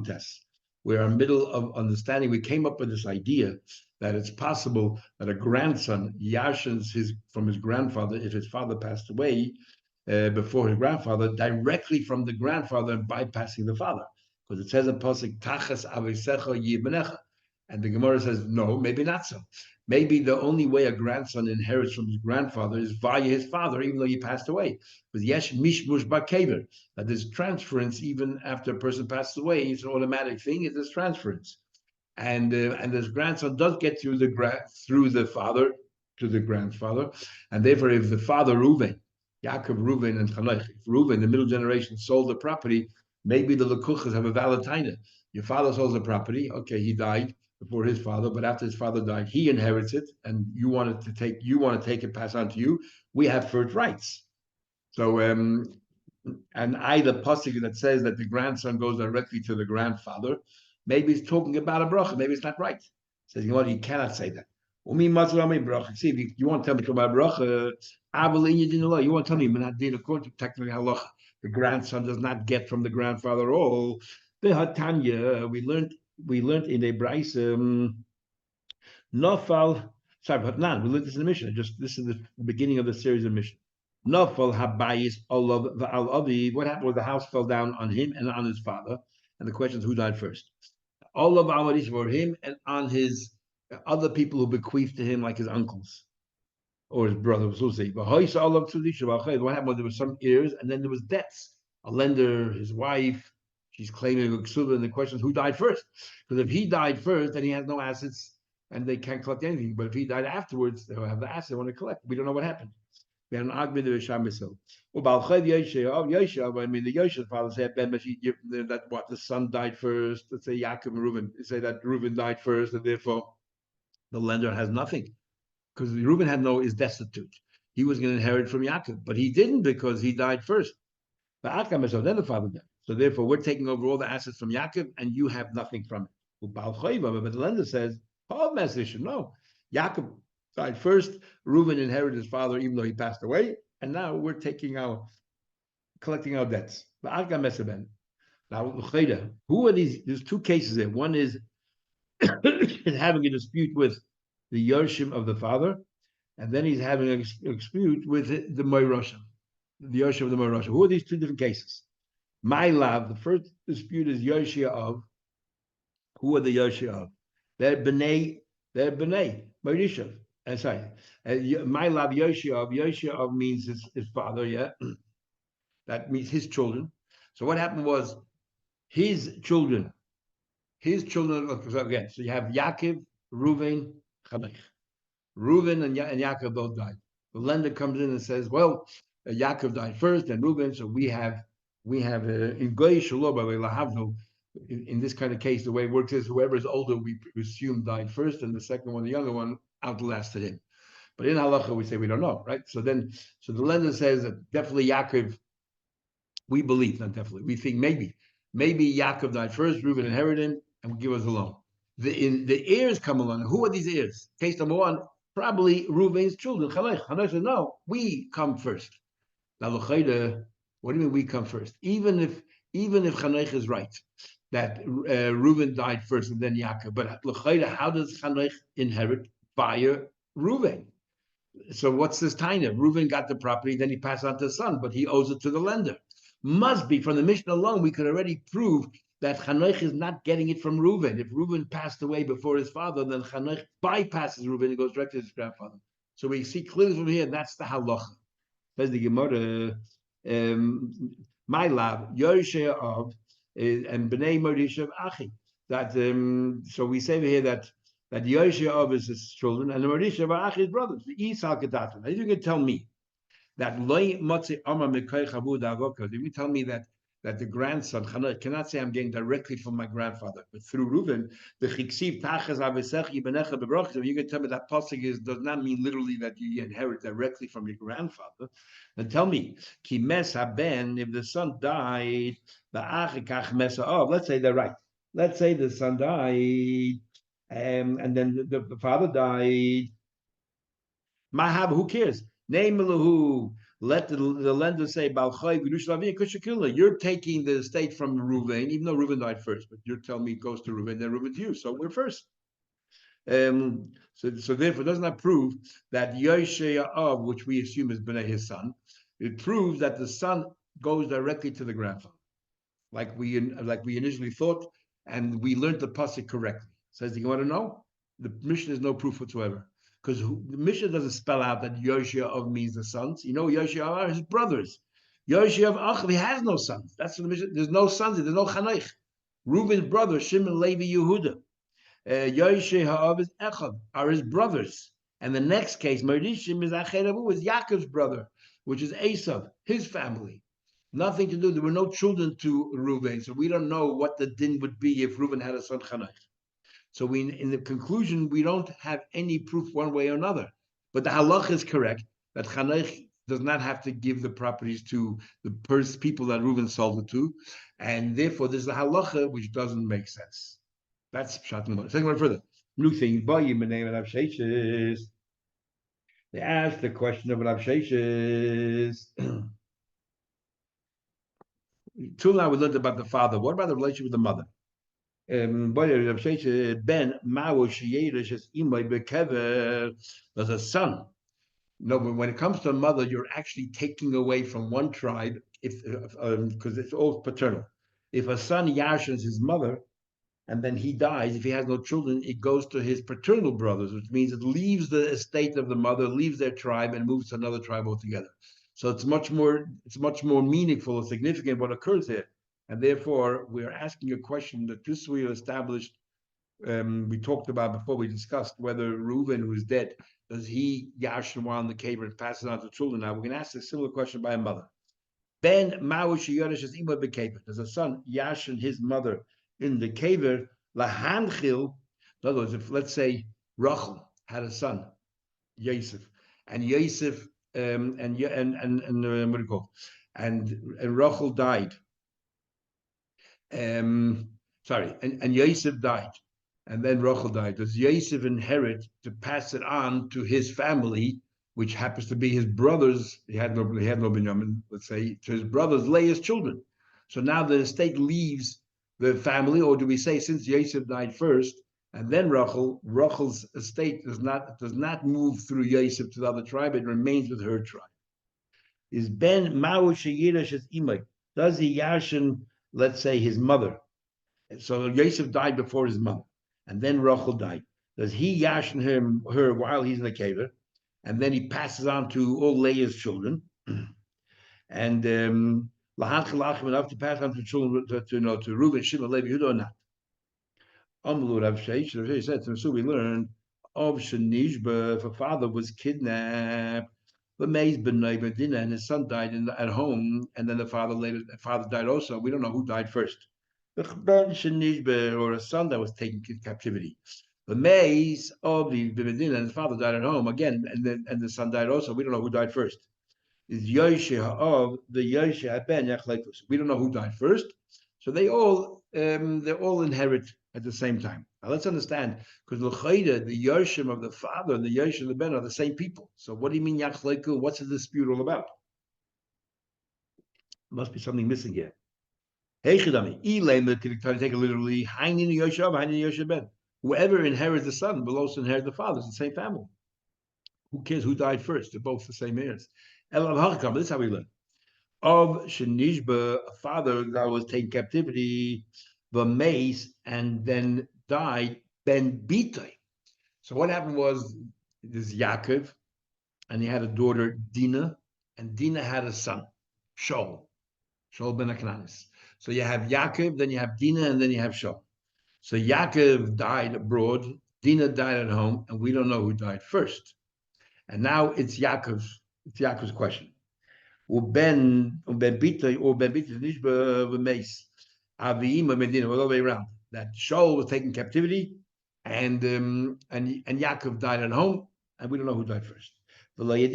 tests. We're in the middle of understanding. We came up with this idea that it's possible that a grandson yashens from his grandfather if his father passed away before his grandfather, directly from the grandfather and bypassing the father. Because it says in Pasuk, Tachas Avisecha Yibenecha. And the Gemara says, no, maybe not so. Maybe the only way a grandson inherits from his grandfather is via his father, even though he passed away. But yesh mishmush bakever, that there's transference even after a person passes away. It's an automatic thing. It's transference, and this grandson does get through the father to the grandfather, and therefore, if the father Reuven, Yaakov, Reuven, and Chanech, if Reuven, the middle generation, sold the property, maybe the lekuchas have a valid taina. Your father sold the property. Okay, he died before his father, but after his father died, he inherits it, and you want to take it, pass on to you. We have first rights. So, and the pasuk that says that the grandson goes directly to the grandfather, maybe he's talking about a bracha. Maybe it's not right. He says, you know what? He cannot say that. See, if you want to tell me about bracha, you want to tell me, according to technical halacha, the grandson does not get from the grandfather all. The we learned in a brayso, Nofal. Sorry, but we learned this in the Mishnah. This is the beginning of the series of Mishnah. Nofal habayis olav v'al avi. What happened was the house fell down on him and on his father. And the question is, who died first? Olav avaris for him and on his other people who bequeathed to him, like his uncles or his brothers. What happened was there were some heirs, and then there was debts. A lender, his wife, she's claiming a ksuba, and the question is, who died first? Because if he died first, then he has no assets, and they can't collect anything. But if he died afterwards, they'll have the asset they want to collect. We don't know what happened. We had an argument with Sham Yisrael. I mean, the Yoshe's father said that what the son died first. Let's say Yaakov and Reuben. Say that Reuben died first, and therefore the lender has nothing because Reuben is destitute. He was going to inherit from Yaakov, but he didn't because he died first. But then the father died. So therefore, we're taking over all the assets from Yaakov, and you have nothing from it. But the lender says, "Oh, message, no. Yaakov died first. Reuben inherited his father, even though he passed away, and now we're collecting our debts." Now, who are these? There's two cases there. One is having a dispute with the Yershim of the father, and then he's having a dispute with the Moirashim, the Yershim of the Moirashim. Who are these two different cases? My love, the first dispute is Yoshia of. Who are the Yoshia of? They're B'nai Morishav. Sorry, my love, Yoshia of means his father, yeah? That means his children. So what happened was his children, again, so you have Yaakov, Reuven, Chanech. Reuven and Yaakov both died. The lender comes in and says, well, Yaakov died first and Reuven, so we have in Goy Shalom, in this kind of case, the way it works is whoever is older, we assume died first, and the second one, the younger one, outlasted him. But in halacha, we say we don't know, right? So the lender says that definitely Yaakov, we believe, not definitely, we think maybe Yaakov died first, Reuven inherited him, and will give us a loan. The heirs come along. Who are these heirs? Case number one, probably Reuven's children. Chanech said, no, we come first. Now, what do you mean we come first? Even if Chanech is right, that Reuven died first and then Yaakov, but how does Chanech inherit via Reuven? So what's this taina? Reuven got the property, then he passed on to his son, but he owes it to the lender. Must be from the Mishnah alone, we could already prove that Chanech is not getting it from Reuven. If Reuven passed away before his father, then Chanech bypasses Reuven and goes directly to his grandfather. So we see clearly from here, that's the halacha. Says the Gemara, my love, Yoshea of and Bnei Morishav Achi. That so we say here that Yoshea of is his children and the Morishav are Achi's brothers. Esau Kedatan. If you can tell me that Loi Motzi Amar Mekay Chavud Avoka, if you tell me that the grandson Chanech cannot say I'm getting directly from my grandfather, but through Reuven, the Chiksiv Tachas Avesech Yibenecha Bebrachas. If you can tell me that pasuk does not mean literally that you inherit directly from your grandfather, then tell me Ki Mes Haben, if the son died, the Achikach Mesa of. Let's say they're right. Let's say the son died, and then the father died. Mahab, who cares? Name Lahu. let the lender say, you're taking the estate from Reuven, even though Reuven died first, but you're telling me it goes to Reuven, then Reuven to you, so we're first. So therefore, doesn't that prove that Yosheyav, which we assume is Bnei, his son, it proves that the son goes directly to the grandfather, like we initially thought, and we learned the pasuk correctly. Says, you want to know? The Mishnah is no proof whatsoever, because the Mishnah doesn't spell out that Yosheyav means the sons. You know, Yosheyav are his brothers. Yosheyav Achav, he has no sons. That's what the Mishnah. There's no sons. There's no Chanaich. Reuben's brother, Shimon, Levi, Yehuda. Yoshe Ha'av is Echad, are his brothers. And the next case, Merishim is Acheravu, is Yaakov's brother, which is Esav, his family. Nothing to do. There were no children to Reuven, so we don't know what the din would be if Reuven had a son Chanach. So in the conclusion, we don't have any proof one way or another. But the halach is correct that Chanach does not have to give the properties to the people that Reuven sold it to, and therefore there's a halacha which doesn't make sense. That's pshat number. Second one further. New thing. They asked the question of Rav Sheshes. Till now we learned about the father. What about the relationship with the mother? There's a son. No, but when it comes to a mother, you're actually taking away from one tribe, because it's all paternal. If a son yashens his mother, and then he dies, if he has no children, it goes to his paternal brothers, which means it leaves the estate of the mother, leaves their tribe, and moves to another tribe altogether. So it's much more meaningful and significant what occurs here. And therefore, we're asking a question that this we established, we talked about before, we discussed whether Reuven, who's dead, does he yashin while in the cave and pass it on to children? Now, we're going to ask a similar question by a mother. Ben Maush Yodesh is Ima Bekever. Does a son yashin his mother in the caver lahanchil? In other words, if let's say Rachel had a son, Yosef, and Yosef and what do you call it? And Rachel died. And Yosef died, and then Rachel died. Does Yosef inherit to pass it on to his family, which happens to be his brothers? He had no Binyamin, let's say, to his brothers, Leah's children. So now the estate leaves the family, or do we say since Yosef died first, and then Rachel's estate does not move through Yosef to the other tribe; it remains with her tribe. Is Ben Maush Yiddish as Imay? Does he yashin, let's say, his mother? So Yosef died before his mother, and then Rachel died. Does he yashin her while he's in the cave, and then he passes on to all Leah's children, and enough to pass on to children to Reuben, Shimon, Levi, Yehuda or not? Rav Sheish said to so we learned of Shenishba, if a father was kidnapped, but Meis ben Medina, and his son died at home, and then the father died also. We don't know who died first. Ben Shenishba, or a son that was taken in captivity. The Meis of the Medina, and his father died at home again, and the son died also. We don't know who died first. Is Yoshe of the Yoshe ben Yachlekus. We don't know who died first, so they all inherit at the same time. Now let's understand, because the Yoshim of the father and the Yoshim of the ben are the same people. So what do you mean Yachleku? What's the dispute all about? Must be something missing here. Hey Chidami, take it literally. Ben. Whoever inherits the son will also inherit the father. It's the same family. Who cares who died first? They're both the same heirs. This is how we learn. Of Shenishba, a father that was taken captivity, the mace, and then died, Ben Bitay. So what happened was this Yaakov, and he had a daughter, Dinah, and Dinah had a son, Shaul ben Aknanis. So you have Yaakov, then you have Dinah, and then you have Shaul. So Yaakov died abroad, Dinah died at home, and we don't know who died first. And now it's Yaakov's question. Ben Bita Nishba V'Meis Avim Medina, all the way around. That Shaul was taken captivity, and Yaakov died at home, and we don't know who died first. We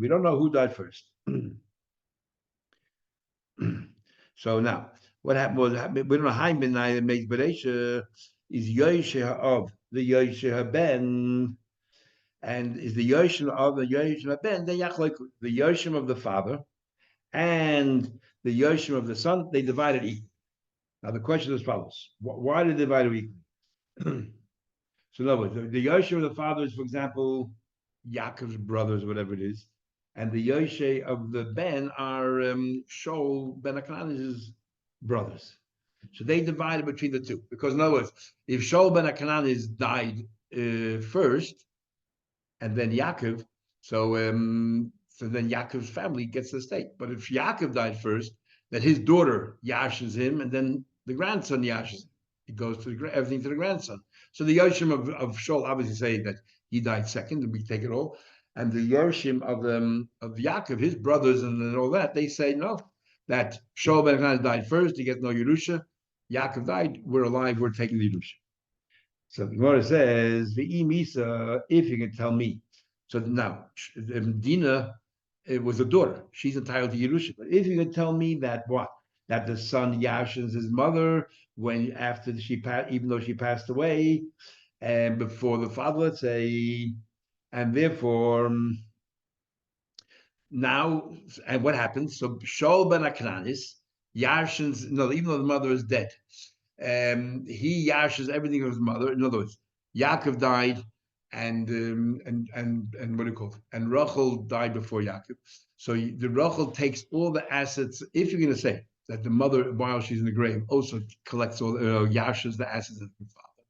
don't know who died first. So now, what happened was we don't know how Benai makes Bereisha is Yoshe of the Yoshe Ben. and is the Yoshim of the Yoshim Ben, then Yachloiku, the Yoshim of the father and the Yoshim of the son, they divided equally. Now the question is as follows: why did they divide it equally? So in other words, the Yoshim of the father is, for example, Yaakov's brothers, whatever it is, and the Yoshe of the Ben are Shaul Ben Akanan's brothers. So they divided between the two. Because in other words, if Shaul Ben Akanan died first, and then Yaakov, so then Yaakov's family gets the estate. But if Yaakov died first, then his daughter yashes him, and then the grandson yashes him. It goes to everything to the grandson. So the Yoshim of Shaul obviously say that he died second, and we take it all. And the Yoshim of Yaakov, his brothers and all that, they say no, that Shaul Ben Akanan died first, he gets no Yerusha. Yaakov died, we're alive, we're taking the Yerusha. So the Gemara says, Misa, if you can tell me. So now, Dina, it was a daughter. She's entitled to Yerusha. But if you can tell me that what? That the son yashins his mother when after she passed, even though she passed away, and before the father, let's say, and therefore now, and what happens? So Shaul ben Aknanis yashins, no, even though the mother is dead, he yashes everything of his mother. In other words, Yaakov died, and what do you call it? And Rachel died before Yaakov. So the Rachel takes all the assets. If you're going to say that the mother, while she's in the grave, also collects all yashes the assets of her father.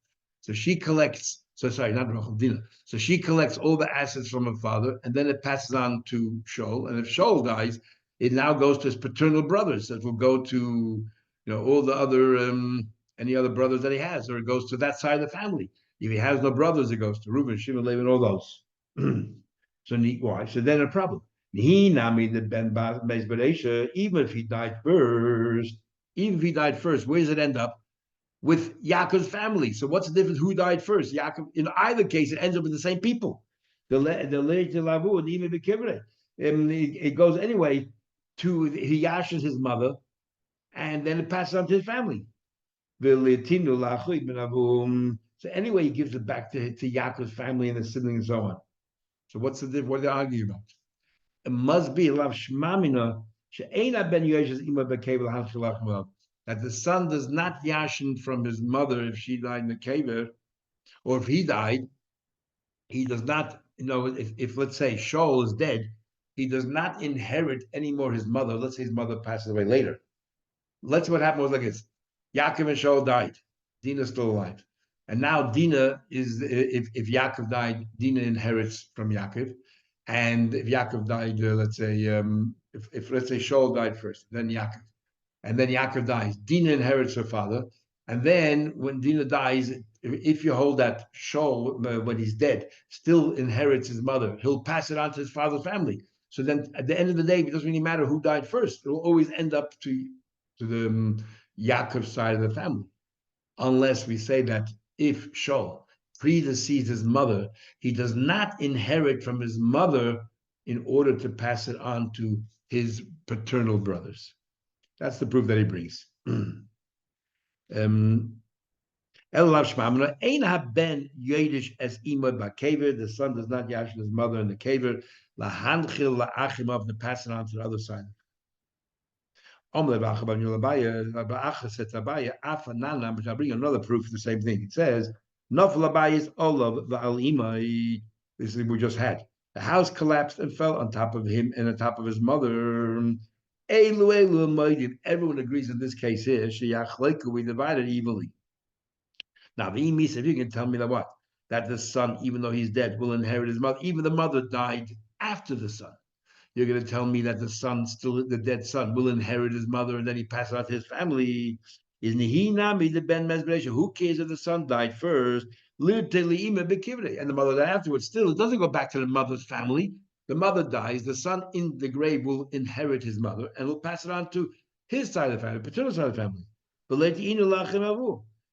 So she collects. So sorry, not Rachel, Dina. So she collects all the assets from her father, and then it passes on to Shaul. And if Shaul dies, it now goes to his paternal brothers. So it will go to all the other any other brothers that he has, or it goes to that side of the family. If he has no brothers, it goes to Reuben, Shimon, Levi, and all those. So why? So then a problem. He nami the ben Beis even if he died first, where does it end up? With Yaakov's family. So what's the difference? Who died first? Yaakov. In either case, it ends up with the same people. The lavu and even the it goes anyway to he yashes his mother, and then it passes on to his family. So anyway, he gives it back to Yaakov's family and the siblings and so on. So what's the difference? What are they arguing about? It must be lav shmamina she'ena ben yoshes ima bekevel hanshalach, that the son does not yashin from his mother if she died in the kever, or if he died, he does not. If let's say Shaul is dead, he does not inherit anymore his mother. Let's say his mother passes away later. Let's say what happened was like this: Yaakov and Shaul died. Dina's still alive, and now Dina is. If Yaakov died, Dina inherits from Yaakov, and if Yaakov died, let's say if let's say Shaul died first, then Yaakov, and then Yaakov dies, Dina inherits her father, and then when Dina dies, if you hold that Shaul when he's dead still inherits his mother, he'll pass it on to his father's family. So then, at the end of the day, it doesn't really matter who died first; it will always end up to the Yaakov side of the family, unless we say that if Shaul predeceased his mother, he does not inherit from his mother in order to pass it on to his paternal brothers. That's the proof that he brings. The son does not yashin his mother in the kever. Lahanchil la'achim of the passing on to the other side. Which I bring another proof of the same thing. It says, this is we just had. The house collapsed and fell on top of him and on top of his mother. Everyone agrees in this case here, we divided evenly. Now, if you can tell me that what? That the son, even though he's dead, will inherit his mother. Even the mother died after the son. You're going to tell me that the son, still the dead son, will inherit his mother and then he passes on to his family. Isn't he nami the ben mezberesha? Who cares if the son died first? And the mother died afterwards. Still, it doesn't go back to the mother's family. The mother dies. The son in the grave will inherit his mother and will pass it on to his side of the family, paternal side of the family.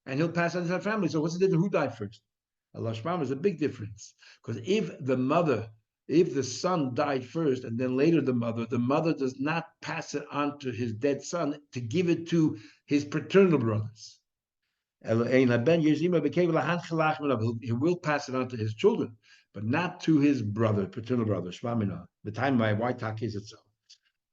And he'll pass on to his family. So what's the difference? Who died first? Allah Shmam is a big difference. Because if the son died first and then later the mother does not pass it on to his dead son to give it to his paternal brothers. He will pass it on to his children. but not to his brother, paternal brother, Shmamina. The time my white talk is itself.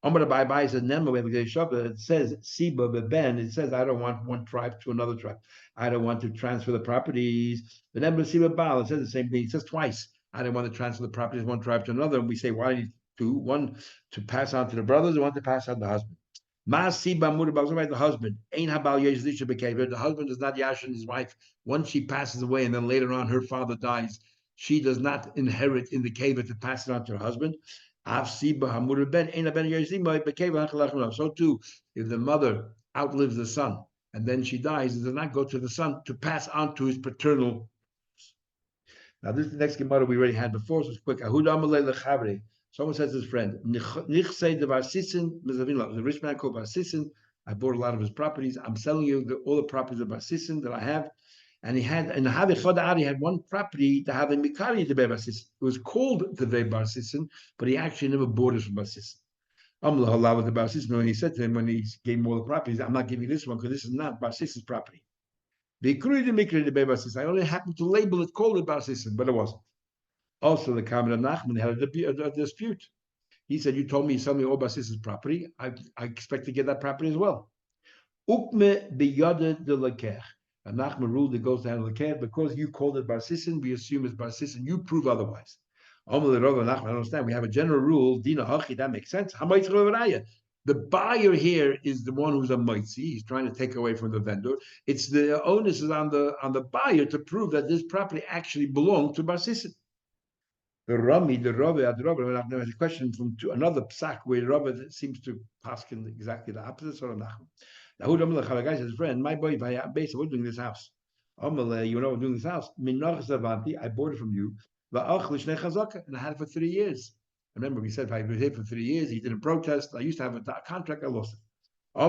Amar Bai says, it says, Siba Ben, it says, I don't want one tribe to another tribe. I don't want to transfer the properties. The Nemba Siba Baal, it says the same thing. It says twice. I don't want to transfer the properties one tribe to another. And we say, why need two? One to pass on to the brothers and one to pass on to the husband. The husband. The husband does not yashin his wife once she passes away, and then later on her father dies. She does not inherit in the cave to pass it on to her husband. So too, if the mother outlives the son and then she dies, it does not go to the son to pass on to his paternal. Now, this is the next Gemara we already had before, so it's quick. Someone says to his friend, the rich man called Barsisin. I bought a lot of his properties. I'm selling you all the properties of Barsisin that I have. And he had one property to have a Mikari to Barsisin. It was called the Barsisin, but he actually never bought it from Barsisin. And he said to him when he gave him all the properties, I'm not giving you this one because this is not Barsisin's property. I only happened to label it, called it Barsisin, but it wasn't. Also, the Kamen of Nachman had a dispute. He said, you told me you sell me all Barsisin's property. I expect to get that property as well. Ukme biyada de lekech. And Nachman ruled it goes down to lekech because you called it Barsisin. We assume it's Barsisin. You prove otherwise. Nachman, I understand. We have a general rule. Dina hachi. That makes sense. The buyer here is the one who's a mitzi. He's trying to take away from the vendor. It's the onus is on the buyer to prove that this property actually belonged to Barsisin. The Rabbi has a question from another psak where Rabbi seems to paskin exactly the opposite. So the guy says, friend, my boy, we're doing this house. You know, we're doing this house. I bought it from you. And I had it for 3 years. Remember, we said if I was here for 3 years, he didn't protest. I used to have a contract, I lost it. I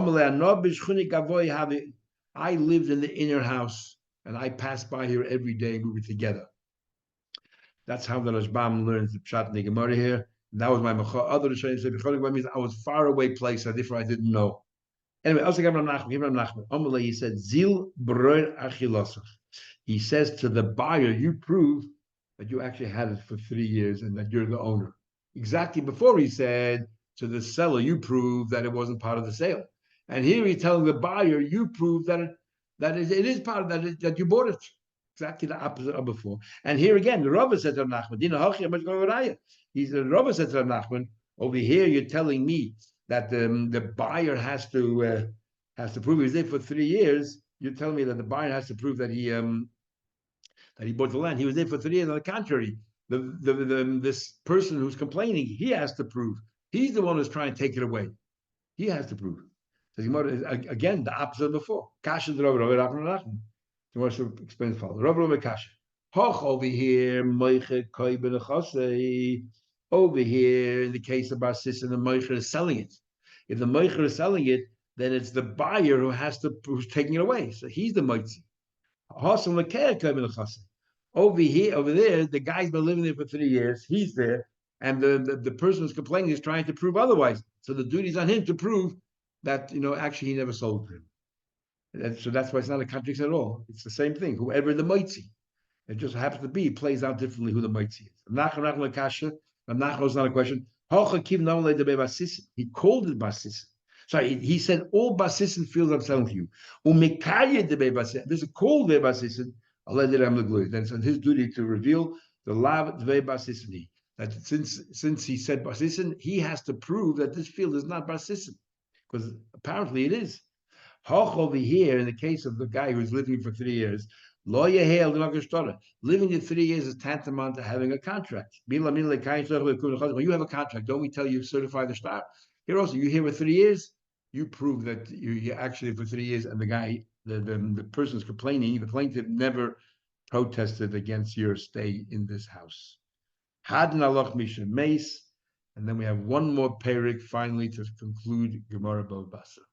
lived in the inner house and I passed by here every day. We were together. That's how the Rashbam learns the Pshat in the Gemara here. And that was my Macha. Other Rishonim said, means I was far away place, so therefore I didn't know. Anyway, also Nachman. He said, Zil Broir Achilosov. He says to the buyer, you prove that you actually had it for 3 years and that you're the owner. Exactly before he said to the seller, you prove that it wasn't part of the sale. And here he's telling the buyer, you prove that it is part of that you bought it. Exactly the opposite of before. And here again, the Rava said to Nachman, he said, the Rava said to Nachman, over here you're telling me that the buyer has to prove he was there for 3 years. You're telling me that the buyer has to prove that he bought the land. He was there for 3 years. On the contrary, this person who's complaining, he has to prove. He's the one who's trying to take it away. He has to prove. So again, the opposite of before. Kasha the Rava Nachman. He wants to explain the following. Rava Kasha. Hoch over here, over here, in the case of Barsis, and the Meicher is selling it. If the Meicher is selling it, then it's the buyer who's taking it away. So he's the Meitzi. Over here, over there, the guy's been living there for 3 years. He's there, and the person who's complaining is trying to prove otherwise. So the duty's on him to prove that actually he never sold to him. And so that's why it's not a contradiction at all. It's the same thing. Whoever the Meitzi, it just happens to be, it plays out differently who the Meitzi is. Nachal is not a question. He called it Barsisin. Sorry, he said all Barsisin fields I'm selling to you. There's a call there Barsisin. Then it's his duty to reveal the lav dvei Barsisin. That since he said Barsisin, he has to prove that this field is not Barsisin, because apparently it is. Hoch over here, in the case of the guy who's living for 3 years, living in 3 years is tantamount to having a contract. When you have a contract, don't we tell you certify the star? Here also, you here for 3 years, you prove that you actually for 3 years, and the guy, the person's complaining, the plaintiff never protested against your stay in this house. Hadn aloch misha meis, and then we have one more perik finally to conclude Gemara Bava Basra.